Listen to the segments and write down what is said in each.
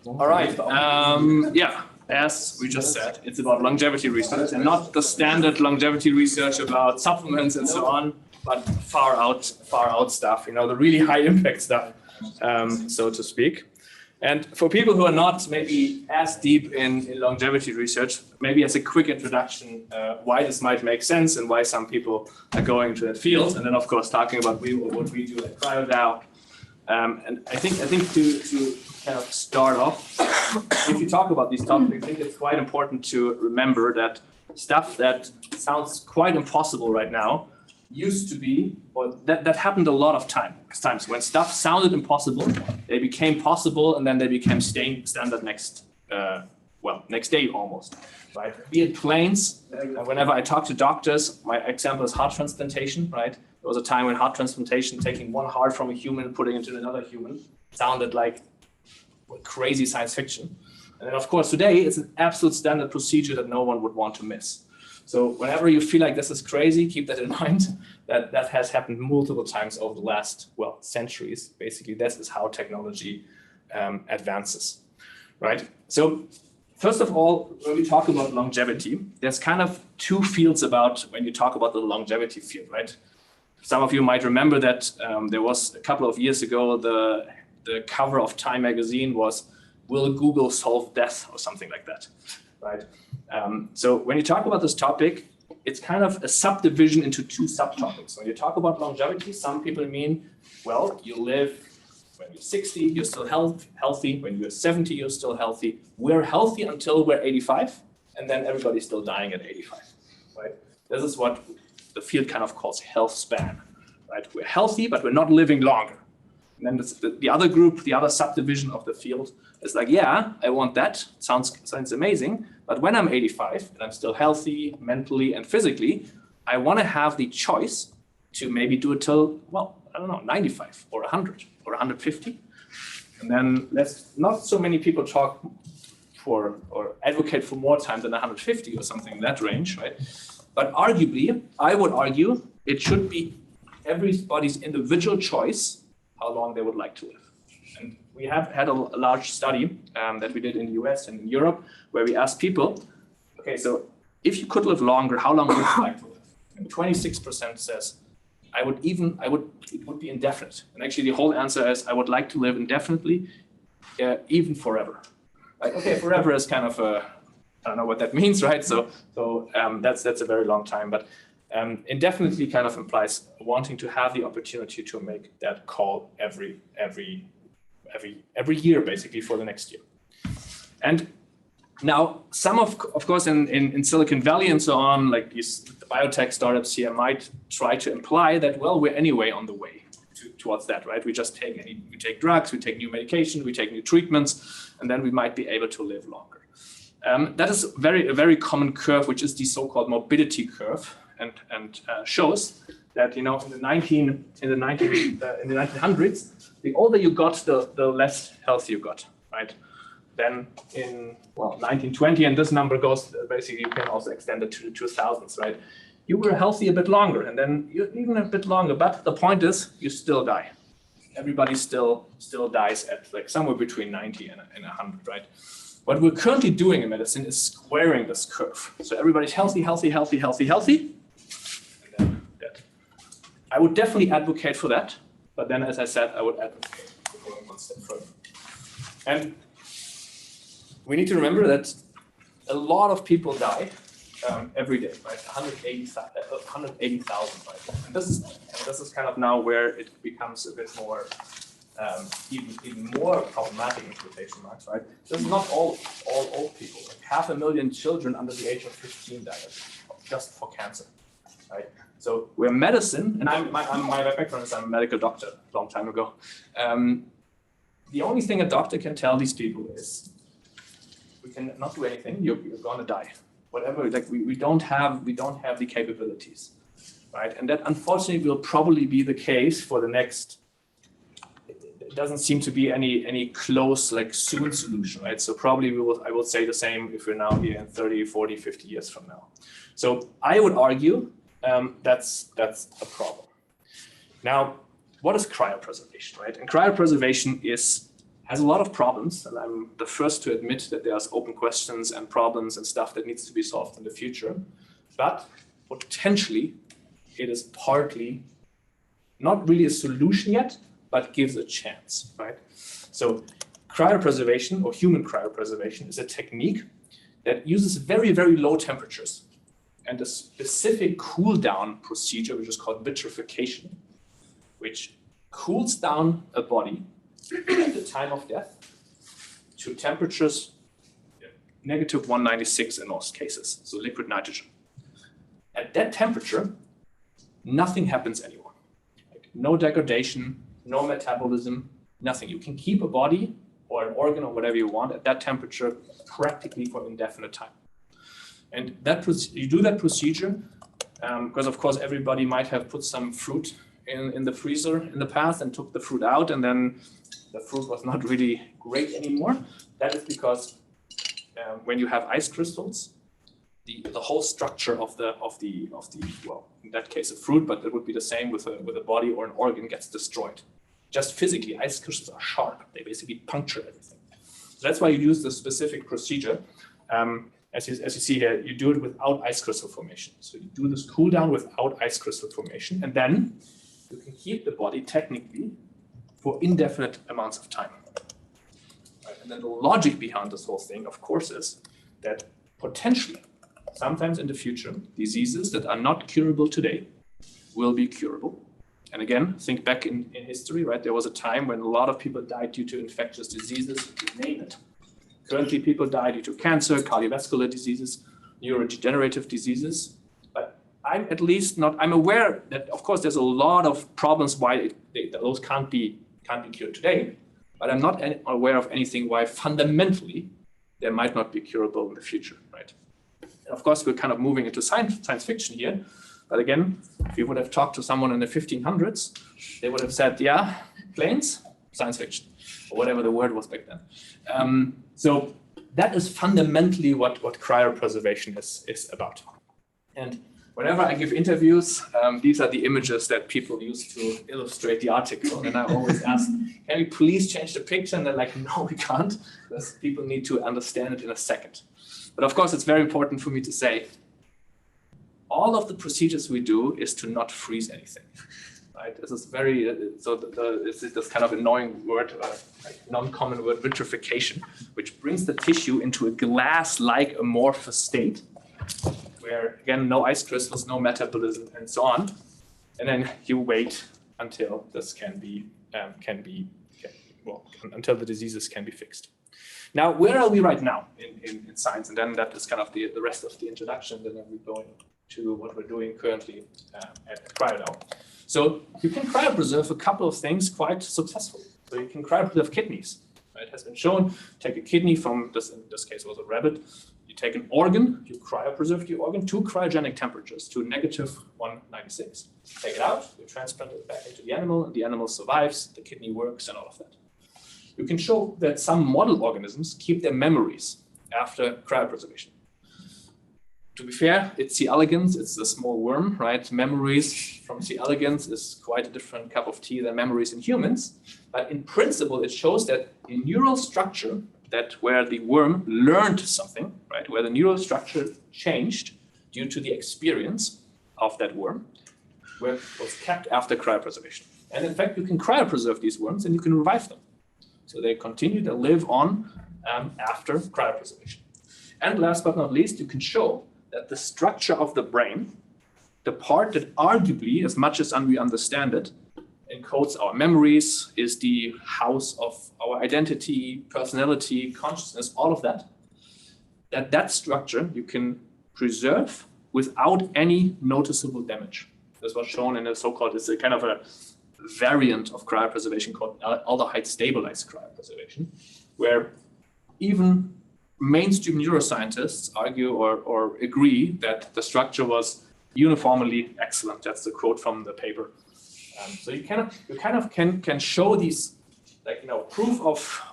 All right. Yeah, as we just said, it's about longevity research and not the standard longevity research about supplements and so on, but far out stuff, you know, the really high impact stuff, so to speak. And for people who are not maybe as deep in longevity research, maybe as a quick introduction, why this might make sense and why some people are going to that field. And then, of course, talking about what we do at CryoDAO. And I think to kind of start off, if you talk about these topics, I think it's quite important to remember that stuff that sounds quite impossible right now used to be, or that happened a lot of times. When stuff sounded impossible, they became possible, and then they became standard next day almost, right? Be it planes. Whenever I talk to doctors, my example is heart transplantation, right? There was a time when heart transplantation, taking one heart from a human, putting it into another human, sounded like crazy science fiction. And then, of course, today it's an absolute standard procedure that no one would want to miss. So whenever you feel like this is crazy, keep that in mind. That has happened multiple times over the last, centuries. Basically, this is how technology advances, right? So first of all, when we talk about longevity, there's kind of two fields about when you talk about the longevity field, right? Some of you might remember that there was a couple of years ago, the cover of Time magazine was, "Will Google solve death?" or something like that, right? So when you talk about this topic, it's kind of a subdivision into two subtopics. When you talk about longevity, some people mean, well, you live when you're 60, you're still healthy. When you're 70, you're still healthy. We're healthy until we're 85, and then everybody's still dying at 85, right? This is what the field kind of calls health span, right? We're healthy, but we're not living longer. And then the other group, the other subdivision of the field is like, yeah, I want that. Sounds amazing. But when I'm 85 and I'm still healthy mentally and physically, I want to have the choice to maybe do it till, 95 or 100 or 150. And then not so many people talk for or advocate for more time than 150 or something in that range, right? But arguably, I would argue it should be everybody's individual choice how long they would like to live. And we have had a large study that we did in the US and in Europe where we asked people, okay, so if you could live longer, how long would you like to live? And 26% says, it would be indefinite. And actually the whole answer is, I would like to live indefinitely, even forever. Like, okay, forever is kind of I don't know what that means, right? So that's a very long time, but indefinitely kind of implies wanting to have the opportunity to make that call every year, basically, for the next year. And now some of course in Silicon Valley and so on, like the biotech startups here might try to imply that, well, we're anyway on the way towards that, right? We take drugs, we take new medication, we take new treatments, and then we might be able to live longer. That is a very common curve, which is the so-called morbidity curve, and shows that, in the 1900s, the older you got, the less healthy you got, right? Then in 1920, and this number goes basically, you can also extend it to the 2000s, right? You were healthy a bit longer, and then you even a bit longer, but the point is, you still die. Everybody still dies at like somewhere between 90 and 100, right? What we're currently doing in medicine is squaring this curve. So everybody's healthy. And then dead. I would definitely advocate for that. But then, as I said, I would advocate for going one step further. And we need to remember that a lot of people die every day, right? 180,000, right? And this is kind of now where it becomes a bit more even more problematic in quotation marks, right? This is not all old people. Like 500,000 children under the age of 15 die just for cancer, right? So we're medicine, and my background is I'm a medical doctor a long time ago. The only thing a doctor can tell these people is, we can not do anything. You're going to die. Whatever. Like we don't have the capabilities, right? And that unfortunately will probably be the case for the next. It doesn't seem to be any close, like, soon solution, right? So probably I will say the same if we're now here in 30, 40, 50 years from now. So I would argue that's a problem. Now, what is cryopreservation, right? And cryopreservation is has a lot of problems, and I'm the first to admit that there's open questions and problems and stuff that needs to be solved in the future. But potentially, it is partly not really a solution yet, but gives a chance, right? So cryopreservation or human cryopreservation is a technique that uses very, very low temperatures and a specific cool down procedure, which is called vitrification, which cools down a body at the time of death to temperatures negative 196 in most cases, so liquid nitrogen. At that temperature, nothing happens anymore. Like no degradation, no metabolism, nothing. You can keep a body or an organ or whatever you want at that temperature practically for indefinite time. And that you do that procedure because, of course, everybody might have put some fruit in the freezer in the past and took the fruit out, and then the fruit was not really great anymore. That is because when you have ice crystals, the whole structure of the well, in that case a fruit, but it would be the same with a body or an organ, gets destroyed. Just physically, ice crystals are sharp. They basically puncture everything. So that's why you use the specific procedure. As you see here, you do it without ice crystal formation. So you do this cool down without ice crystal formation, and then you can keep the body technically for indefinite amounts of time. Right? And then the logic behind this whole thing, of course, is that potentially, sometimes in the future, diseases that are not curable today will be curable. And again, think back in history, right? There was a time when a lot of people died due to infectious diseases, you name it. Currently, people die due to cancer, cardiovascular diseases, neurodegenerative diseases. But I'm at least not, I'm aware that, of course, there's a lot of problems why those can't be cured today. But I'm not aware of anything why fundamentally they might not be curable in the future, right? And of course, we're kind of moving into science fiction here. But again, if you would have talked to someone in the 1500s, they would have said, yeah, planes, science fiction, or whatever the word was back then. So that is fundamentally what cryopreservation is about. And whenever I give interviews, these are the images that people use to illustrate the article. And I always ask, can we please change the picture? And they're like, no, we can't, because people need to understand it in a second. But of course, it's very important for me to say, all of the procedures we do is to not freeze anything. Right? This is very, this is this kind of annoying word, like non-common word, vitrification, which brings the tissue into a glass-like amorphous state, where again, no ice crystals, no metabolism, and so on. And then you wait until this until the diseases can be fixed. Now, where are we right now in science? And then that is kind of the rest of the introduction. Then we're going to what we're doing currently at CryoDAO. So you can cryopreserve a couple of things quite successfully. So you can cryopreserve kidneys. Right? It has been shown, take a kidney from this, in this case was a rabbit. You take an organ, you cryopreserve the organ to cryogenic temperatures, to negative 196. Take it out, you transplant it back into the animal, and the animal survives, the kidney works, and all of that. You can show that some model organisms keep their memories after cryopreservation. To be fair, it's C. elegans, it's a small worm, right? Memories from C. elegans is quite a different cup of tea than memories in humans. But in principle, it shows that the neural structure, that where the worm learned something, right? Where the neural structure changed due to the experience of that worm, was kept after cryopreservation. And in fact, you can cryopreserve these worms and you can revive them. So they continue to live on after cryopreservation. And last but not least, you can show that the structure of the brain, the part that arguably, as much as we understand it, encodes our memories, is the house of our identity, personality, consciousness, all of that, that structure you can preserve without any noticeable damage. This was shown in a so-called, it's a kind of a variant of cryopreservation called aldehyde stabilized cryopreservation, where even mainstream neuroscientists argue or agree that the structure was uniformly excellent. That's the quote from the paper. So you kind of can show these, like,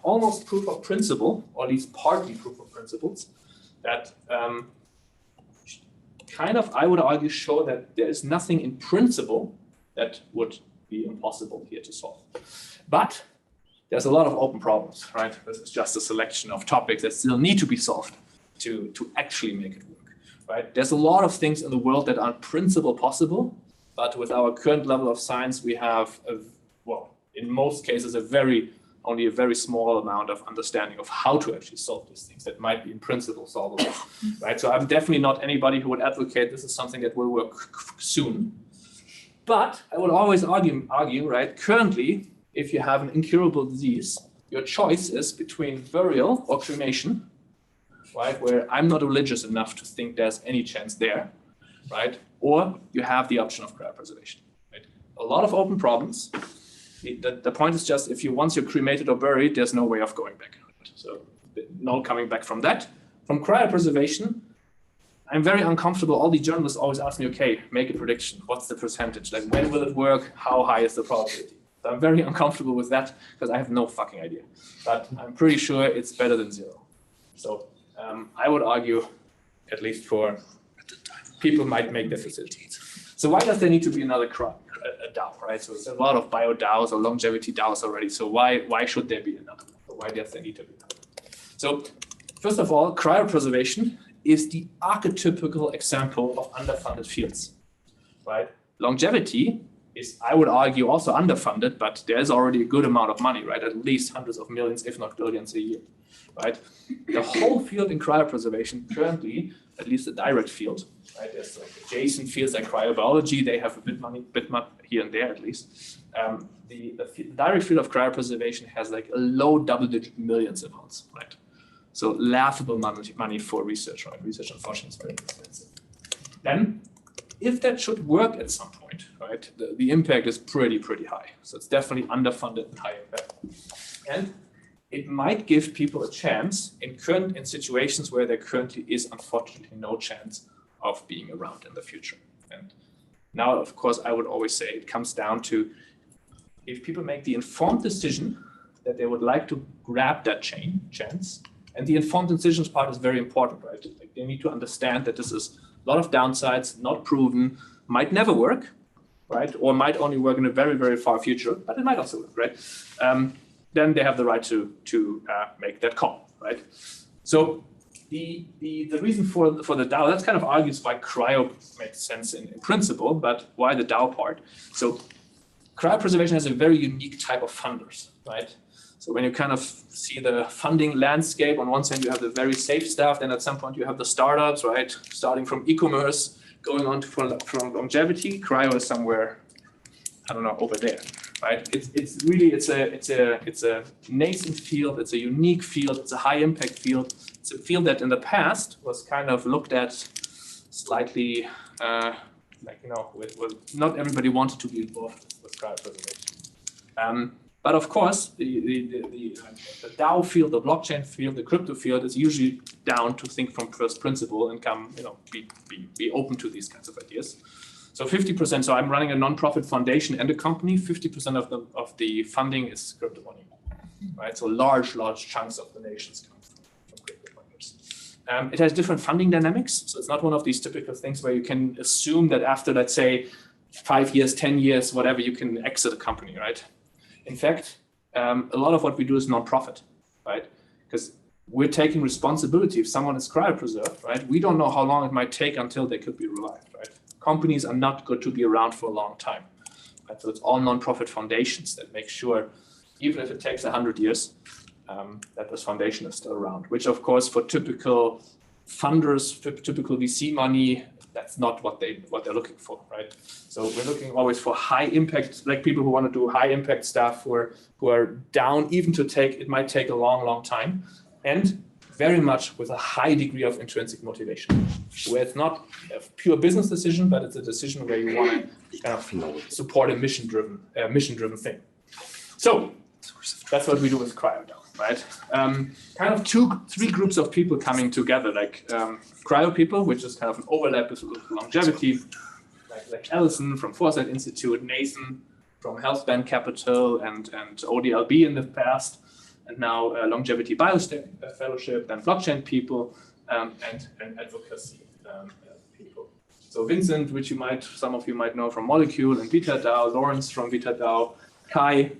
almost proof of principle, or at least partly proof of principles, that I would argue, show that there is nothing in principle that would be impossible here to solve. But there's a lot of open problems, right? This is just a selection of topics that still need to be solved to actually make it work, right? There's a lot of things in the world that are in principle possible, but with our current level of science, we have, in most cases, only a very small amount of understanding of how to actually solve these things that might be in principle solvable, right? So I'm definitely not anybody who would advocate this is something that will work soon. But I would always argue, right? Currently, if you have an incurable disease, your choice is between burial or cremation, right? Where I'm not religious enough to think there's any chance there, right? Or you have the option of cryopreservation, right? A lot of open problems. The point is just once you're cremated or buried, there's no way of going back. So no coming back from that. From cryopreservation, I'm very uncomfortable. All the journalists always ask me, okay, make a prediction. What's the percentage? Like, when will it work? How high is the probability? So I'm very uncomfortable with that because I have no fucking idea. But I'm pretty sure it's better than zero. So I would argue, at least for people might make their decisions. So why does there need to be another DAO, right? So there's a lot of bio DAOs or longevity DAOs already. So why should there be another? Or why does there need to be another? So first of all, cryopreservation is the archetypical example of underfunded fields, right? Longevity is, I would argue, also underfunded, but there's already a good amount of money, right? At least hundreds of millions, if not billions a year, right? The whole field in cryopreservation currently, at least the direct field, right? There's like adjacent fields like cryobiology, they have a bit money here and there at least. The direct field of cryopreservation has like a low double-digit millions amounts, right? So laughable money for research, right? Research, unfortunately, is very expensive. Then, if that should work at some point, right, the impact is pretty high. So it's definitely underfunded and high impact. And it might give people a chance in situations where there currently is unfortunately no chance of being around in the future. And now, of course, I would always say it comes down to if people make the informed decision that they would like to grab that chance, and the informed decisions part is very important, right? Like they need to understand that this is a lot of downsides, not proven, might never work, right? Or might only work in a very far future, but it might also work, right? Then they have the right to make that call, right? So the reason for the DAO, that's kind of argues why cryo makes sense in principle, but why the DAO part? So cryopreservation has a very unique type of funders, right? So when you kind of see the funding landscape, on one side you have the very safe stuff, then at some point you have the startups, right? Starting from e-commerce, going on to from longevity. Cryo is somewhere, I don't know, over there, right? It's a nascent field. It's a unique field. It's a high impact field. It's a field that in the past was kind of looked at slightly, with not everybody wanted to be involved with cryopreservation. But of course, the DAO field, the blockchain field, the crypto field is usually down to think from first principle and be open to these kinds of ideas. So 50%. So I'm running a nonprofit foundation and a company. 50% of the funding is crypto money, right? So large chunks of donations come from crypto funders. It has different funding dynamics. So it's not one of these typical things where you can assume that after, let's say, 5 years, 10 years, whatever, you can exit a company, right? In fact, a lot of what we do is non-profit, right? Because we're taking responsibility. If someone is cryopreserved, right, we don't know how long it might take until they could be revived, right? Companies are not good to be around for a long time, right? So it's all non-profit foundations that make sure, even if it takes 100 years, that this foundation is still around. Which, of course, for typical funders, for typical VC money, that's not what they're looking for, right? So we're looking always for high impact, like people who want to do high impact stuff, who are down even it might take a long time, and very much with a high degree of intrinsic motivation, where it's not a pure business decision, but it's a decision where you want to kind of support a mission-driven thing. So that's what we do with CryoDAO, right? Kind of three groups of people coming together, like cryo people, which is kind of an overlap with longevity, like Alison from Foresight Institute, Nathan from Healthspan Capital and ODLB in the past, and now Longevity Fellowship, then blockchain people, and advocacy people. So Vincent, which some of you might know from Molecule and VitaDAO, Lawrence from VitaDAO, Kai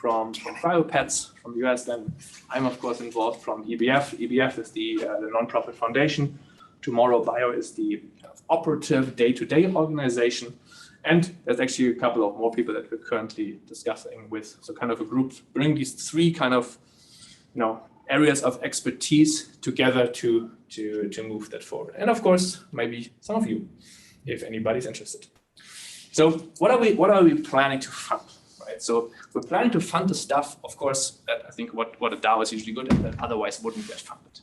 from CryoPets from the US. Then I'm of course involved from EBF. EBF is the non-profit foundation. Tomorrow Bio is the operative day-to-day organization. And there's actually a couple of more people that we're currently discussing with. So kind of a group, bring these three kind of, areas of expertise together to move that forward. And of course, maybe some of you, if anybody's interested. So what are we planning to fund, right? So we're planning to fund the stuff, of course, that I think what a DAO is usually good at, that otherwise wouldn't get funded,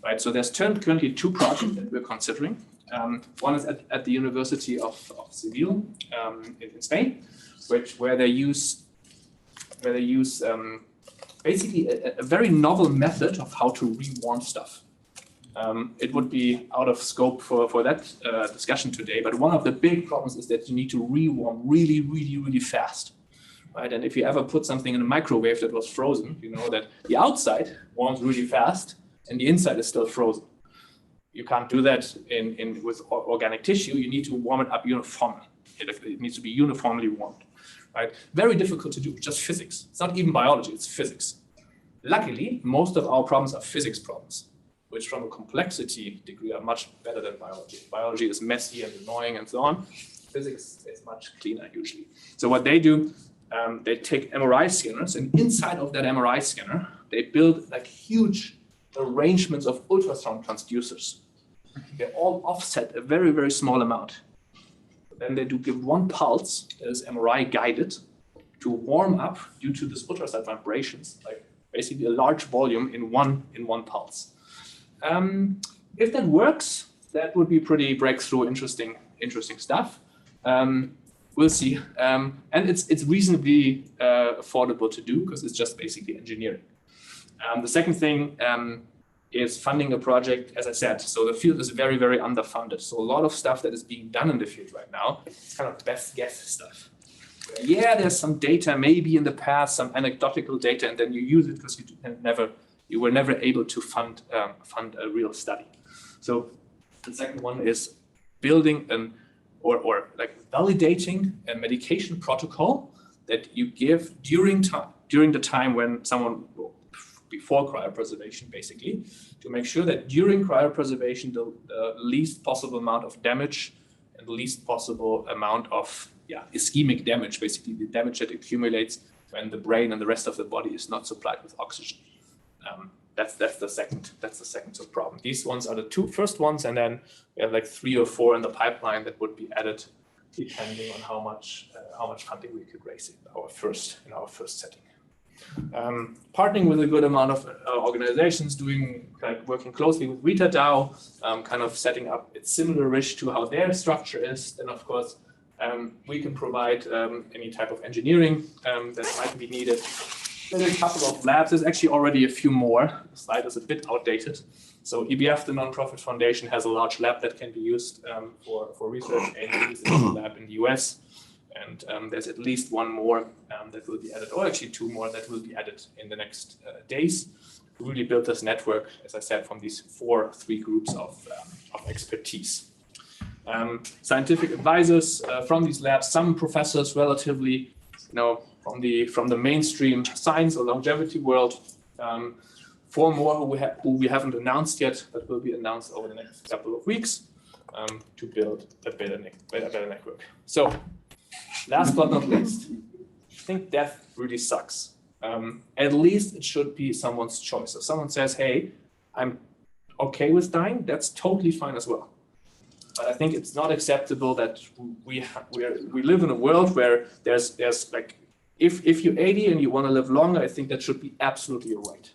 right? So there's currently 2 projects that we're considering. One is at the University of Seville in Spain, where they use basically a very novel method of how to rewarm stuff. It would be out of scope for that discussion today, but one of the big problems is that you need to rewarm really, really, really fast, right? And if you ever put something in a microwave that was frozen, you know that the outside warms really fast and the inside is still frozen. You can't do that with organic tissue. You need to warm it up uniformly. It needs to be uniformly warmed, right? Very difficult to do, just physics. It's not even biology, it's physics. Luckily, most of our problems are physics problems, which from a complexity degree are much better than biology. Biology is messy and annoying and so on. Physics is much cleaner usually. So what they do, they take MRI scanners, and inside of that MRI scanner, they build like huge arrangements of ultrasound transducers. They all offset a very, very small amount. Then they do give one pulse that is MRI guided to warm up due to this ultrasound vibrations, like basically a large volume in one pulse. If that works, that would be pretty breakthrough, interesting stuff. We'll see. And it's reasonably affordable to do because it's just basically engineering. The second thing is funding a project, as I said. So the field is very, very underfunded. So a lot of stuff that is being done in the field right now is kind of best guess stuff. Yeah, there's some data, maybe in the past, some anecdotal data, and then you use it because you were never able to fund a real study. So the second one is building or validating a medication protocol that you give during the time when someone, before cryopreservation, basically, to make sure that during cryopreservation, the least possible amount of damage and the least possible amount of ischemic damage, basically the damage that accumulates when the brain and the rest of the body is not supplied with oxygen. That's the second sort of problem. These ones are the 2 first ones, and then we have like 3 or 4 in the pipeline that would be added depending on how much funding we could raise in our first setting. Partnering with a good amount of organizations, working closely with CryoDAO, kind of setting up it's similar-ish to how their structure is. Then of course we can provide any type of engineering that might be needed. There's a couple of labs. There's actually already a few more. The slide is a bit outdated. So EBF, the nonprofit foundation, has a large lab that can be used for research. There's a lab in the US. And there's at least 1 more that will be added, or actually 2 more that will be added in the next days. We really built this network, as I said, from these 3 groups of expertise. Scientific advisors from these labs, some professors relatively, from the mainstream science or longevity world. 4 more who we haven't announced yet, but will be announced over the next couple of weeks to build a better network. So, last but not least, I think death really sucks. At least it should be someone's choice. If someone says, hey, I'm okay with dying, that's totally fine as well. But I think it's not acceptable that we live in a world where there's like, if you're 80 and you want to live longer, I think that should be absolutely your right.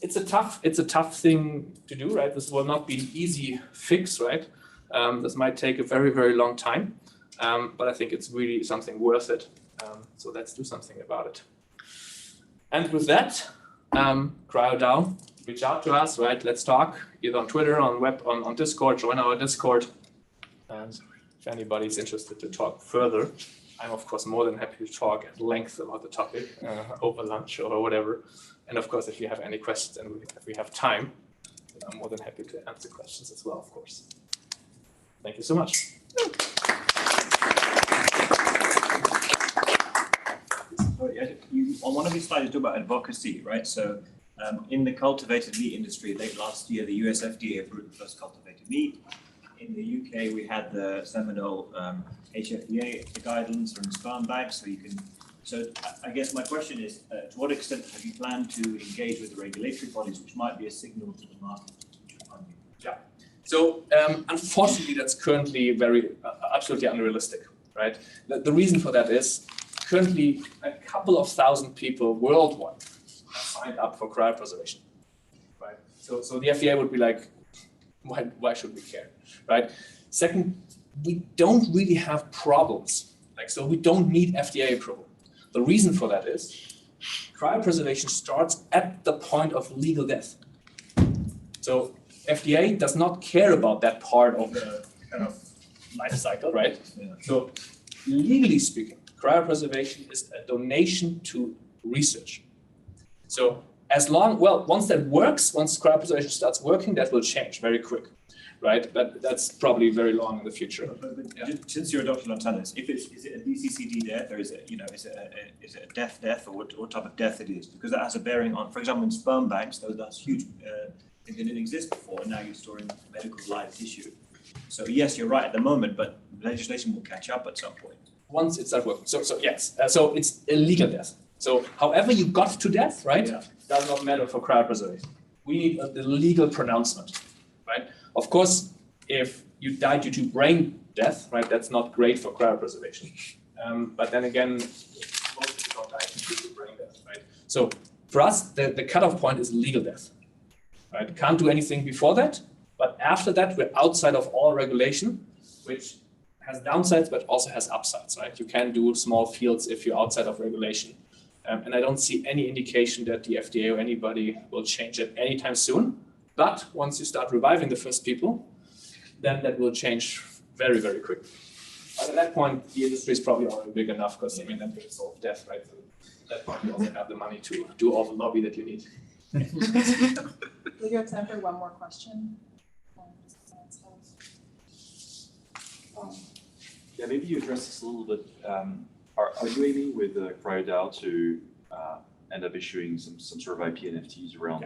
It's a tough thing to do, right? This will not be an easy fix, right? This might take a very, very long time. But I think it's really something worth it. So let's do something about it. And with that, CryoDAO, reach out to us, right? Let's talk either on Twitter, on Discord, join our Discord. And if anybody's interested to talk further, I'm of course more than happy to talk at length about the topic over lunch or whatever. And of course, if you have any questions and if we have time, I'm more than happy to answer questions as well, of course. Thank you so much. Oh, yeah. on one of your slides, you talk about advocacy, right? So in the cultivated meat industry, late last year, the US FDA approved the first cultivated meat. In the UK, we had the seminal HFDA guidelines on sperm banks, so you can. So I guess my question is, to what extent have you planned to engage with the regulatory bodies, which might be a signal to the market? Yeah. So unfortunately, that's currently absolutely unrealistic, right? The reason for that is currently a couple of thousand people worldwide have signed up for cryopreservation, right? So the FDA would be like, why should we care, right? Second, we don't really have problems, so we don't need FDA approval. The reason for that is cryopreservation starts at the point of legal death. So FDA does not care about that part of the kind of life cycle, right? Yeah. So legally speaking, cryopreservation is a donation to research. So once that works, once cryopreservation starts working, that will change very quick, right? That's probably very long in the future. But since you're a doctor on tennis, is it a DCCD death, or is it a death, or what type of death it is? Because that has a bearing on, for example, in sperm banks, that's huge. It didn't exist before, and now you're storing medical live tissue. So yes, you're right at the moment, but legislation will catch up at some point. Once it starts working. So yes, so it's a legal death. So however you got to death, right, does not matter for cryopreservation. We need the legal pronouncement, right? Of course, if you die due to brain death, right, that's not great for cryopreservation. But then again, most people don't die due to brain death, right? So for us, the cutoff point is legal death, right? Can't do anything before that, but after that, we're outside of all regulation, which has downsides, but also has upsides, right? You can do small fields if you're outside of regulation. And I don't see any indication that the FDA or anybody will change it anytime soon. But once you start reviving the first people, then that will change very, very quickly. But at that point, the industry is probably already big enough because, then will solve death, right? So at that point, you also have the money to do all the lobby that you need. We have time for one more question. Yeah, maybe you address this a little bit. Are you aiming with CryoDAO to end up issuing some sort of IP NFTs around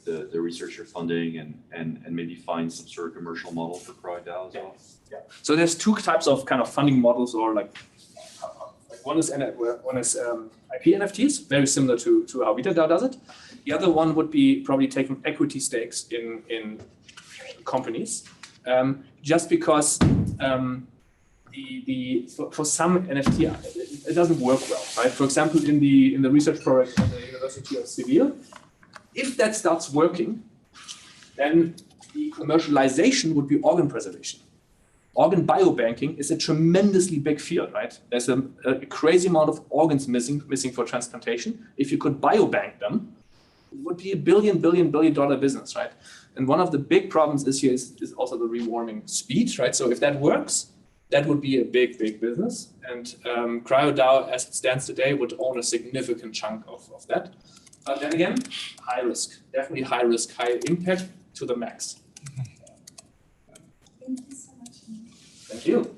the research you're funding and maybe find some sort of commercial model for CryoDAO as well? Yeah. So there's two types of kind of funding models, or one is IP NFTs, very similar to how VitaDAO does it. The other one would be probably taking equity stakes in companies, just because for some NFT it doesn't work well, right? For example, in the research project at the University of Seville, if that starts working, then the commercialization would be organ preservation. Organ biobanking is a tremendously big field, right? There's a crazy amount of organs missing for transplantation. If you could biobank them, it would be a billion dollar business, right? And one of the big problems this year is also the rewarming speed, right? So if that works, that would be a big business. And CryoDAO, as it stands today, would own a significant chunk of that. But then again, high risk, definitely high risk, high impact to the max. Thank you so much. Thank you.